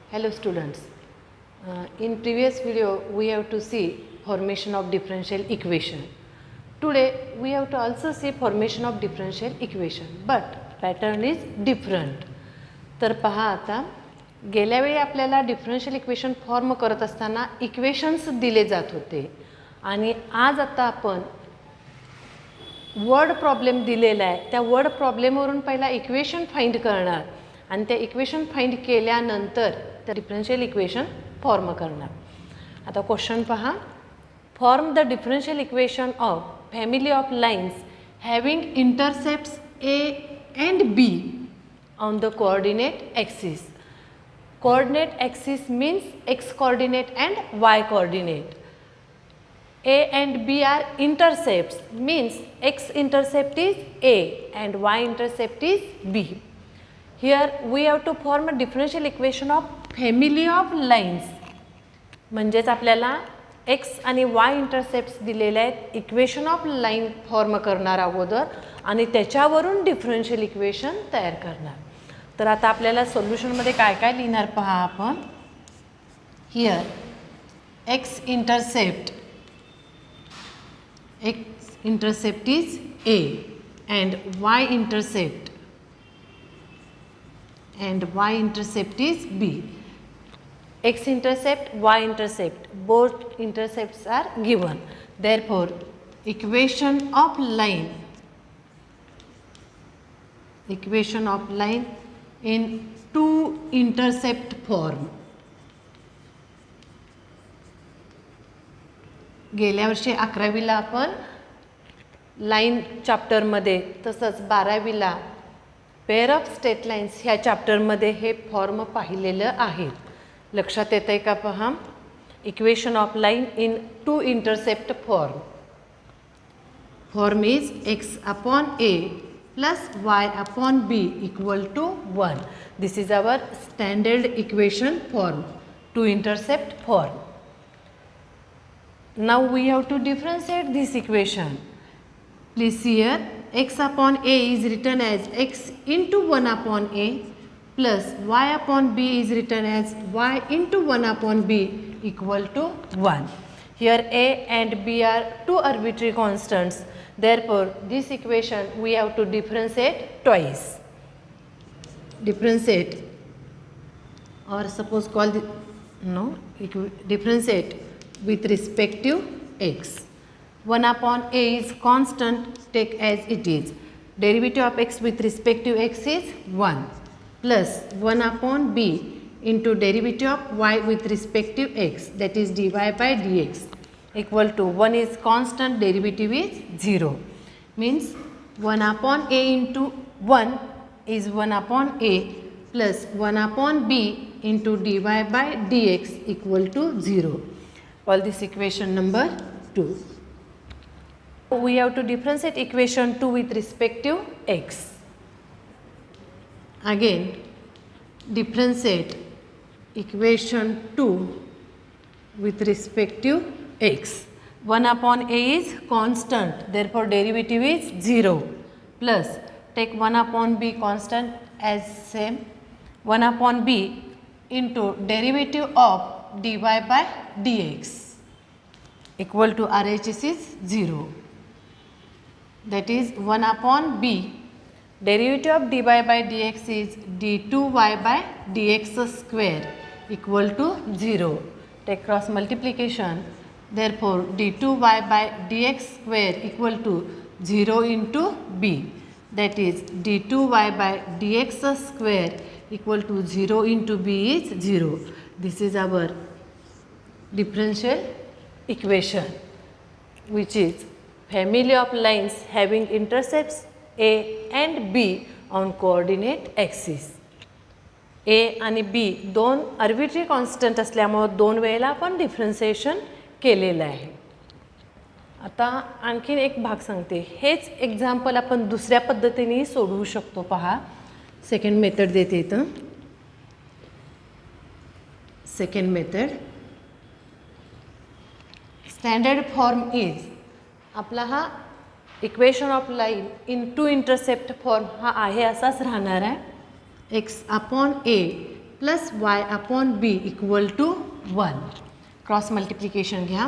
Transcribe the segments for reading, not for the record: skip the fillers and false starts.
Hello students, in previous video we have to see formation of differential equation. Today we have to also see formation of differential equation, but pattern is different. तर पहा आता गेल्या वेळी आपल्याला differential equation form करत असताना equations दिले जात होते आणि आज आता आपण वर्ड प्रॉब्लेम दिलेला आहे त्या वर्ड प्रॉब्लेमवरून पहिला इक्वेशन फाइंड करणार आणि त्या इक्वेशन फाइंड केल्यानंतर त्या डिफरन्शियल इक्वेशन फॉर्म करणार. आता क्वेश्चन पहा, form the differential equation of family of lines having intercepts A and be on the coordinate axis. Coordinate axis means x coordinate and Y coordinate. A and B are intercepts, means x intercept is A and y intercept is B. Here we have to form a differential equation of family of lines. म्हणजेच आपल्याला x आणि y intercepts दिलेले आहेत, equation of line form करणार अगोदर आणि त्याच्यावरून differential equation तयार करणार. तर आता आपल्याला सोल्युशनमध्ये काय काय लिहिणार पहा आपण. Here x intercept is A and y intercept is B. X intercept, y intercept, both intercepts are given. Therefore, equation of line in two intercept form. गेल्या वर्षी 11वीला आपण लाइन चॅप्टरमध्ये तसंच 12वीला पेअर ऑफ स्ट्रेट लाइन्स ह्या चॅप्टरमध्ये हे form पाहिलेलं आहे. लक्षात येतंय का पहा. Equation of line in two intercept form is x upon a plus y upon b equal to 1. This is our standard equation form, two intercept form. Now we have to differentiate this equation. Please see here, x upon a is written as x into 1 upon a plus y upon b is written as y into 1 upon b equal to 1. Here a and b are two arbitrary constants. Therefore, this equation we have to differentiate twice. Differentiate, or suppose call differentiate with respective x. 1 upon a is constant, take as it is. Derivative of x with respective x is 1 plus 1 upon b into derivative of y with respective x, that is dy by dx, equal to 1 is constant, derivative is 0. Means 1 upon a into 1 is 1 upon a plus 1 upon b into dy by dx equal to 0. Call this equation number 2. We have to differentiate equation 2 with respective x. Again, differentiate equation 2 with respective x. 1 upon a is constant, therefore derivative is 0, plus take 1 upon b constant as same, 1 upon b into derivative of dy by dx equal to RHS is 0. That is 1 upon b, derivative of dy by dx is d2y by dx square equal to 0. Take cross multiplication, therefore d2y by dx square equal to 0 into b, that is d2y by dx square equal to 0 into b is 0. This is our differential equation, which is family of lines having intercepts a and b on coordinate axis. a आणि b दोन arbitrary constant असल्यामुळे दोन वेळेला आपण differentiation केलेलं आहे. आता आणखीन एक भाग सांगते. हेच एक्झाम्पल आपण दुसऱ्या पद्धतीने सोडवू शकतो. पहा, सेकंड मेथड देते इथं. Second method, standard form is, आपला हा equation of line in two intercept form हा आहे असाच राहणार आहे. x upon a plus y upon b equal to 1. Cross multiplication घ्या.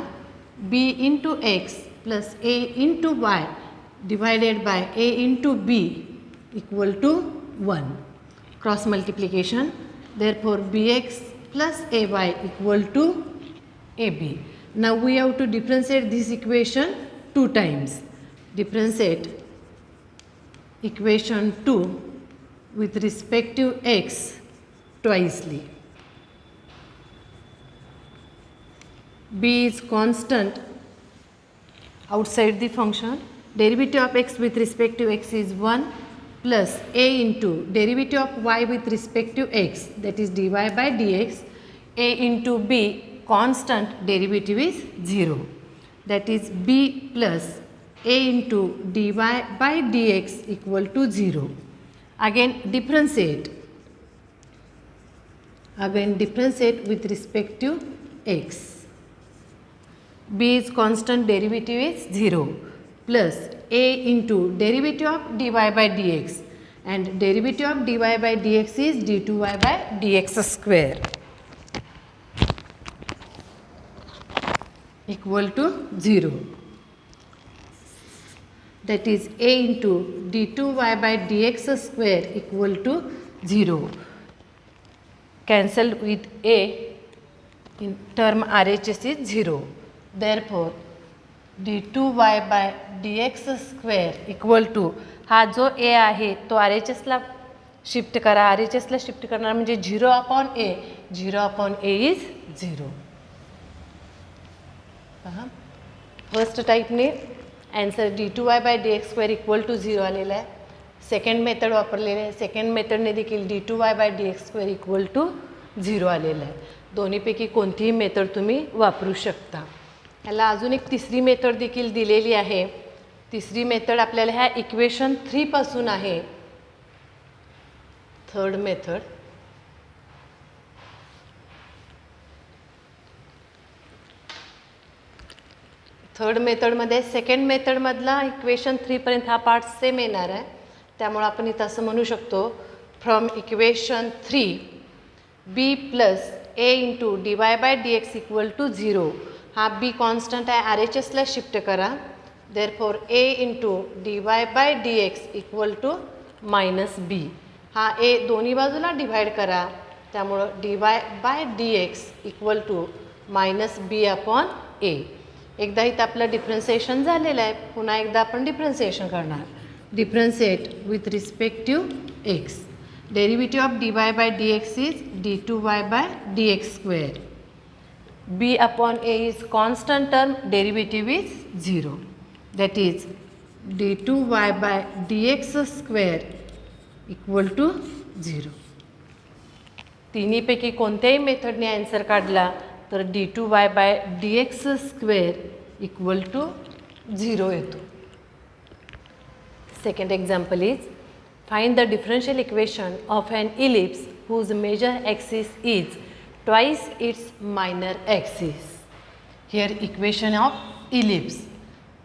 B into x plus A into y divided by a into b equal to 1. Cross multiplication. Therefore bx plus ay equal to ab. Now we have to differentiate this equation 2 times. Differentiate equation 2 with respect to x twicely. B is constant outside the function. Derivative of x with respect to x is 1 plus a into derivative of y with respect to x, that is dy by dx. A into b constant derivative is 0, that is b plus a into dy by dx equal to 0. Again differentiate with respect to x. B is constant, derivative is 0, plus a into derivative of dy by dx, and derivative of dy by dx is d2y by dx square equal to 0, that is a into d2y by dx square equal to 0. Cancelled with a, in term RHS is 0. Therefore d2y by dx square equal to, हा जो a आहे तो RHSला shift करा. RHSला shift करणार म्हणजे 0 upon a. 0 upon a is 0. पहा, first टाईपने answer d2y by dx square equal to 0 आलेला आहे. सेकंड मेथड वापरलेले आहे. सेकंड मेथडने देखील d2y by dx square equal to 0 आलेला आहे. दोन्हीपैकी कोणतीही मेथड तुम्ही वापरू शकता. ह्याला अजून एक तिसरी मेथड देखील दिलेली आहे. तिसरी मेथड आपल्याला ह्या इक्वेशन 3 पासून आहे. Third method. थर्ड मेथडमध्ये सेकंड मेथडमधला इक्वेशन 3 पर्यंत हा पार्ट सेम येणार आहे. त्यामुळे आपण इथं असं म्हणू शकतो, from equation 3 B plus A into D Y by D X equal to 0. हा बी कॉन्स्टंट आहे, RHSला शिफ्ट करा. Therefore A into D Y by D X equal to minus B. हा ए दोन्ही बाजूला डिवाइड करा. त्यामुळं D Y by D X equal to minus B upon A. एकदा इथं आपलं डिफरन्सिएशन झालेलं आहे. पुन्हा एकदा आपण डिफरन्सिएशन करणार. Differentiate with respect to x. Derivative of d Y by D x is d2y by dx square. b upon a is constant term, derivative is 0, that is d2y by dx square equal to 0. तिन्हीपैकी कोणत्याही मेथडने answer काढला तर d2y by dx square equal to 0 येतो. Second example is, find the differential equation of an ellipse whose major axis is twice its minor axis. Here equation of ellipse.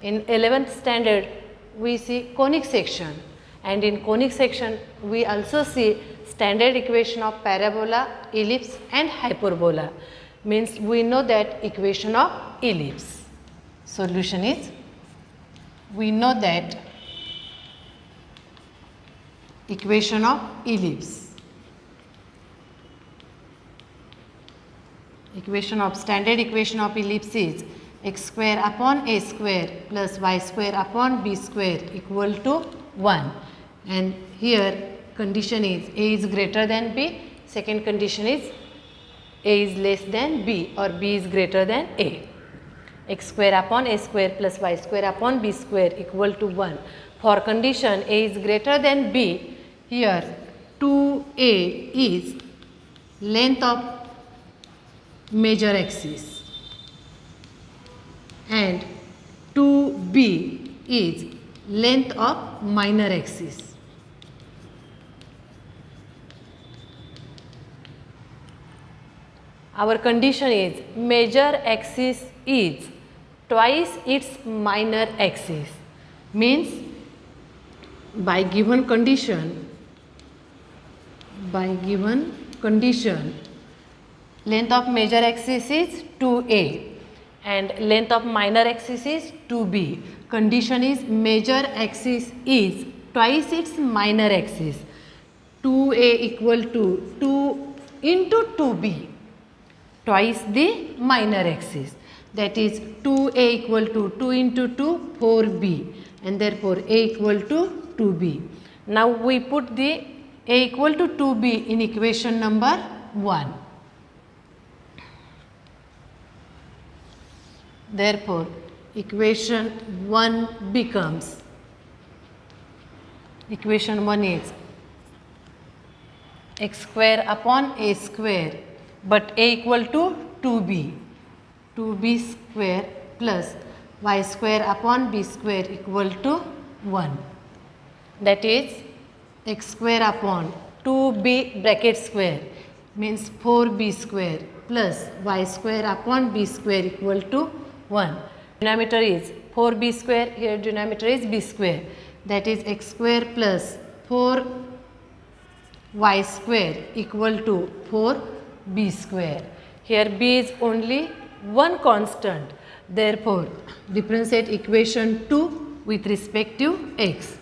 In 11th standard we see conic section, and in conic section we also see standard equation of parabola, ellipse and hyperbola. Means we know that equation of ellipse. Solution is, we know that equation of ellipse. Equation of standard equation of ellipse is x square upon a square plus y square upon b square equal to 1. And here condition is a is greater than b. Second condition is a is less than b or b is greater than a. X square upon a square plus y square upon b square equal to 1. For condition a is greater than b, here 2a is length of major axis and 2b is length of minor axis. Our condition is major axis is twice its minor axis. Means by given condition condition, length of major axis is 2a and length of minor axis is 2b. Condition is major axis is twice its minor axis. 2a equal to 2 into 2b, twice the minor axis, that is 2a equal to 2 into 2, 4b, and therefore a equal to 2b. Now we put the a equal to 2b in equation number 1. Therefore equation 1 becomes, equation 1 is x square upon a square, but a equal to 2b, 2b square plus y square upon b square equal to 1, that is x square upon 2b bracket square means 4b square plus y square upon b square equal to 1. Denominator is 4b square, here denominator is b square, that is x square plus 4 y square equal to 4b square. Here b is only one constant, therefore differentiate equation 2 with respect to x.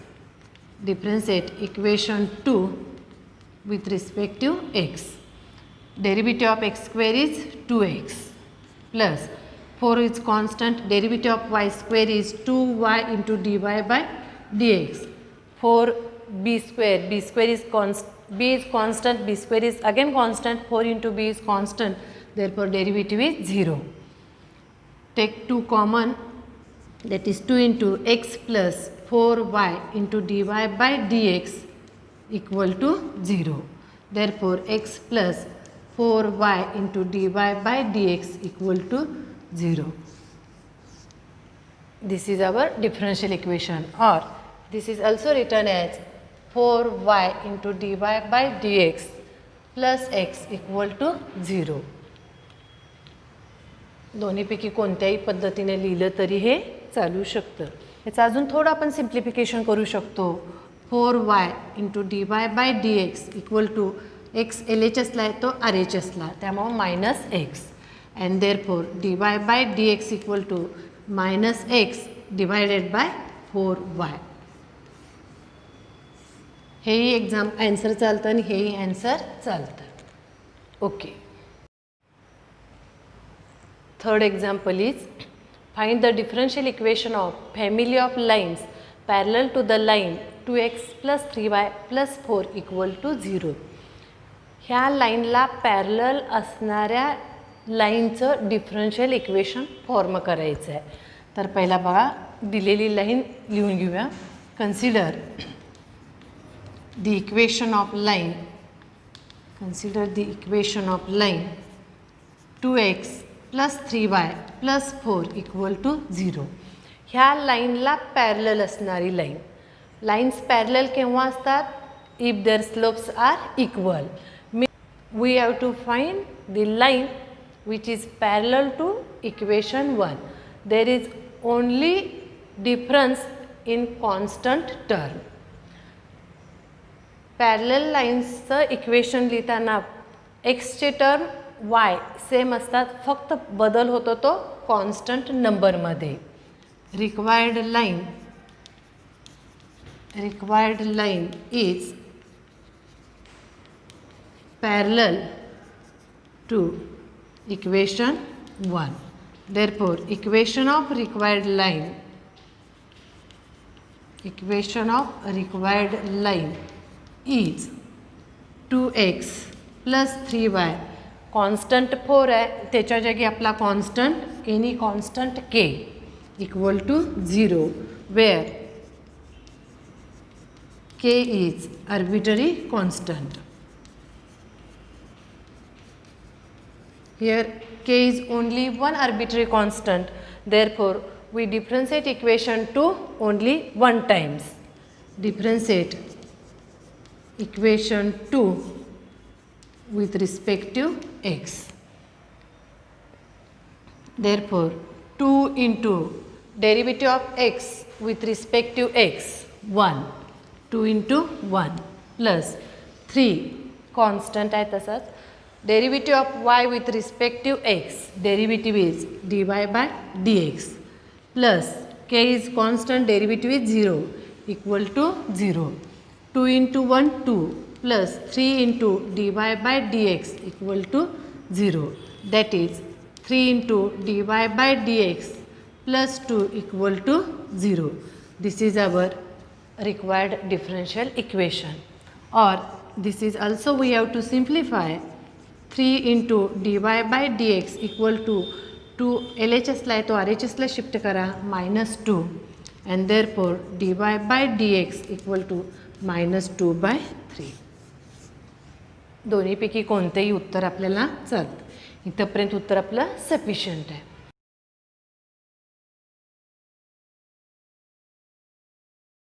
Differentiate equation 2 with respect to x. Derivative of x square is 2x plus 4 is constant, derivative of y square is 2y into dy by dx. 4b square, b square is constant, b is constant, b square is again constant, 4 into b is constant, therefore derivative is 0. Take 2 common, that is 2 into x plus 4y into dy by dx equal to 0. Therefore x plus 4y into dy by dx equal to 0. This is our differential equation, or this is also written as 4y into dy by dx plus x equal to 0. दोन्हीपैकी कोणत्याही पद्धतीने लिहिलं तरी हे चालू शकतं. याचं अजून थोडं आपण सिम्प्लिफिकेशन करू शकतो. 4y into D Y by D X equal to X L H एसला आहे तो आर एच एसला, त्यामुळे minus X and therefore D Y by D X equal to minus X divided by 4y. हेही exam answer चालतं आणि हेही answer चालतं. Okay. Third example is find the differential equation of family of lines parallel to the line 2x plus 3y plus 4 equal to 0. ह्या लाईनला parallel असणाऱ्या लाईनचं differential equation form करायचं आहे. तर पहिला बघा दिलेली लाईन लिहून घेऊया. Consider the equation of line, consider the equation of line 2x plus 3y plus 4 equal to 0. ह्या लाईनला पॅरलल असणारी लाईन. लाईन्स पॅरलल केव्हा असतात? If their slopes are equal. We have to find the line which is parallel to equation 1. There is only difference in constant term. Parallel लाईन्सचं equation लिहिताना एक्सचे term y same असतात, फक्त बदल होतो तो कॉन्स्टंट नंबरमध्ये. Required line is parallel to equation 1. Therefore equation of required line is 2x plus 3y. Constant 4 आहे, त्याच्या जागी आपला constant any constant k equal to 0 where k is arbitrary constant. Here k is only one arbitrary constant, therefore we differentiate equation 2 only one times. Differentiate equation 2 with respect to x. Therefore 2 into derivative of x with respect to x 1, 2 into 1 plus 3 constant आहे तसंच. Derivative of Y with respective X, derivative is dy by dx plus K is constant, derivative is 0 equal to 0. 2 into 1 2 plus 3 into dy by dx equal to 0. That is 3 into dy by dx plus 2 equal to 0. This is our required differential equation. Or this is also we have to simplify. 3 into dy by dx equal to 2 LHS ला आहे तो RHS ला shift करा -2 and therefore dy by dx equal to -2/3. दोन्हीपैकी कोणतेही उत्तर आपल्याला चालतं. इथंपर्यंत उत्तर आपलं sufficient आहे.